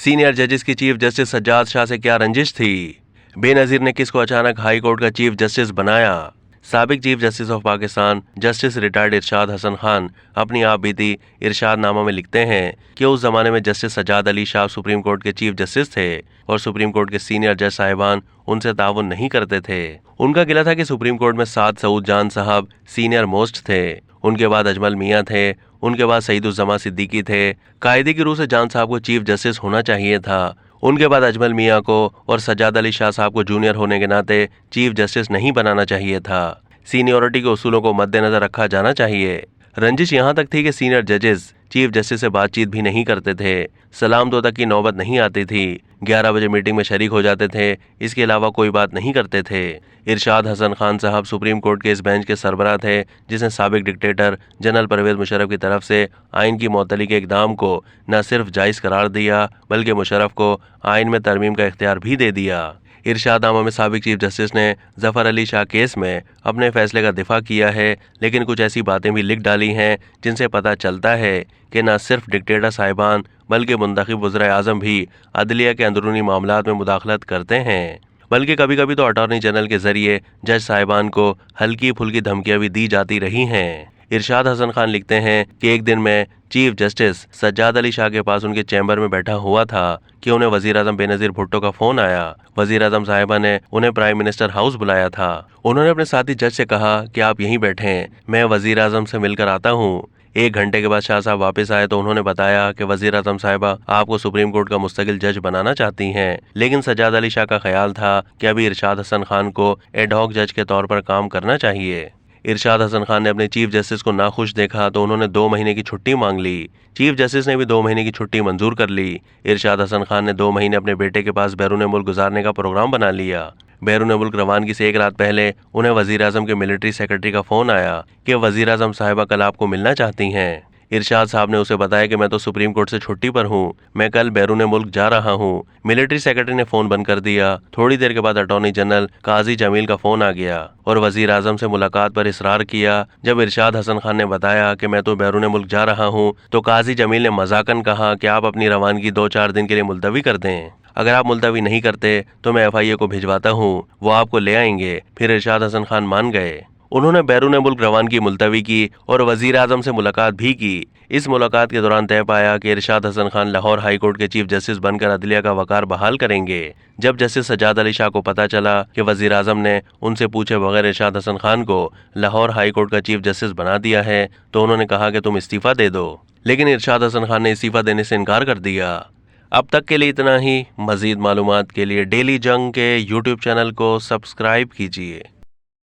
Senior जजेस की chief justice Sajjad Shah से क्या रंजिश थी? बेनजीर ने किसको अचानक हाई कोर्ट का चीफ जस्टिस बनाया? साबिक chief justice of Pakistan justice retired Irshad Hassan Khan अपनी आप बीती इरशाद नामा में लिखते हैं कि उस जमाने में justice Sajjad Ali Shah supreme court के चीफ जस्टिस थे और सुप्रीम कोर्ट के सीनियर जज साहिबान उनसे ताउन नहीं करते थे। उनका गिला था कि सुप्रीम कोर्ट में साद सऊद जान साहब सीनियर मोस्ट थे, उनके बाद अजमल मियाँ थे, उनके बाद सईदुज़्ज़मा सिद्दीकी थे। कायदे की रूह से जान साहब को चीफ जस्टिस होना चाहिए था। उनके बाद अजमल मियाँ को और सज्जाद अली शाह साहब को जूनियर होने के नाते चीफ जस्टिस नहीं बनाना चाहिए था। सीनियरिटी के उसूलों को मद्देनजर रखा जाना चाहिए। रंजिश यहाँ तक थी कि सीनियर जजेस चीफ जस्टिस से बातचीत भी नहीं करते थे, सलाम दो तक की नौबत नहीं आती थी, 11 बजे मीटिंग में शरीक हो जाते थे, इसके अलावा कोई बात नहीं करते थे। इरशाद हसन खान साहब सुप्रीम कोर्ट के इस बेंच के सरबराह थे जिसने साबिक डिक्टेटर जनरल परवेज मुशर्रफ की तरफ से आइन की मुअत्तली के इक़दाम को न सिर्फ जायज़ करार दिया बल्कि मुशर्रफ को आइन में तरमीम का इख्तियार भी दे दिया। इरशाद नामा में साबिक चीफ जस्टिस ने ज़फ़र अली शाह केस में अपने फैसले का दिफा किया है, लेकिन कुछ ऐसी बातें भी लिख डाली हैं जिनसे पता चलता है कि न सिर्फ डिक्टेटर साहिबान बल्कि मुंतखब वज़ीर आज़म भी अदलिया के अंदरूनी मामलात में मुदाखलत करते हैं, बल्कि कभी कभी तो अटॉर्नी जनरल के ज़रिए जज साहिबान को हल्की फुल्की धमकियाँ भी दी जाती रही हैं। इरशाद हसन खान लिखते हैं कि एक दिन मैं चीफ जस्टिस सज्जाद अली शाह के पास उनके चैम्बर में बैठा हुआ था कि उन्हें वज़ीर आज़म बेनज़ीर भुट्टो का फ़ोन आया। वज़ीर आज़म साहिबा ने उन्हें प्राइम मिनिस्टर हाउस बुलाया था। उन्होंने अपने साथी जज से कहा कि आप यहीं बैठें, मैं वज़ीर आज़म से मिलकर आता हूँ। 1 घंटे के बाद शाह साहब वापस आए तो उन्होंने बताया कि वज़ीर आज़म साहिबा आपको सुप्रीम कोर्ट का मुस्तकिल जज बनाना चाहती हैं, लेकिन सज्जाद अली शाह का ख्याल था कि अभी इरशाद हसन खान को एडहॉक जज के तौर पर काम करना चाहिए। इरशाद हसन खान ने अपने चीफ जस्टिस को नाखुश देखा तो उन्होंने 2 महीने की छुट्टी मांग ली। चीफ जस्टिस ने भी 2 महीने की छुट्टी मंजूर कर ली। इरशाद हसन खान ने 2 महीने अपने बेटे के पास बैरून मुल्क गुजारने का प्रोग्राम बना लिया। बैरून मुल्क रवानगी से 1 रात पहले उन्हें वज़ीर आज़म के मिलिट्री सेक्रेटरी का फ़ोन आया कि वज़ीर आज़म साहिबा कल आपको मिलना चाहती हैं। इरशाद साहब ने उसे बताया कि मैं तो सुप्रीम कोर्ट से छुट्टी पर हूँ, मैं कल बैरून मुल्क जा रहा हूँ। मिलिट्री सेक्रेटरी ने फ़ोन बंद कर दिया। थोड़ी देर के बाद अटॉर्नी जनरल काजी जमील का फ़ोन आ गया और वज़ीर आज़म से मुलाकात पर इसरार किया। जब इरशाद हसन खान ने बताया कि मैं तो बैरून मुल्क जा रहा हूँ तो काजी जमील ने मजाकन कहा कि आप अपनी रवानगी 2-4 दिन के लिए मुलतवी कर दें। अगर आप मुलतवी नहीं करते तो मैं FIA को भिजवाता हूँ, वो आपको ले आएंगे। फिर इरशाद हसन खान मान गए। उन्होंने बैरून मुल्क रवानगी मुलतवी की और वज़ीर आज़म से मुलाकात भी की। इस मुलाकात के दौरान तय पाया कि इरशाद हसन खान लाहौर हाई कोर्ट के चीफ जस्टिस बनकर अदलिया का वकार बहाल करेंगे। जब जस्टिस सज्जाद अली शाह को पता चला कि वज़ीर आज़म ने उनसे पूछे बगैर इरशाद हसन खान को लाहौर हाई कोर्ट का चीफ जस्टिस बना दिया है तो उन्होंने कहा कि तुम इस्तीफ़ा दे दो, लेकिन इरशाद हसन खान ने इस्तीफ़ा देने से इनकार कर दिया। अब तक के लिए इतना ही। मज़ीद मालूमात के लिए डेली जंग के YouTube चैनल को सब्सक्राइब कीजिए।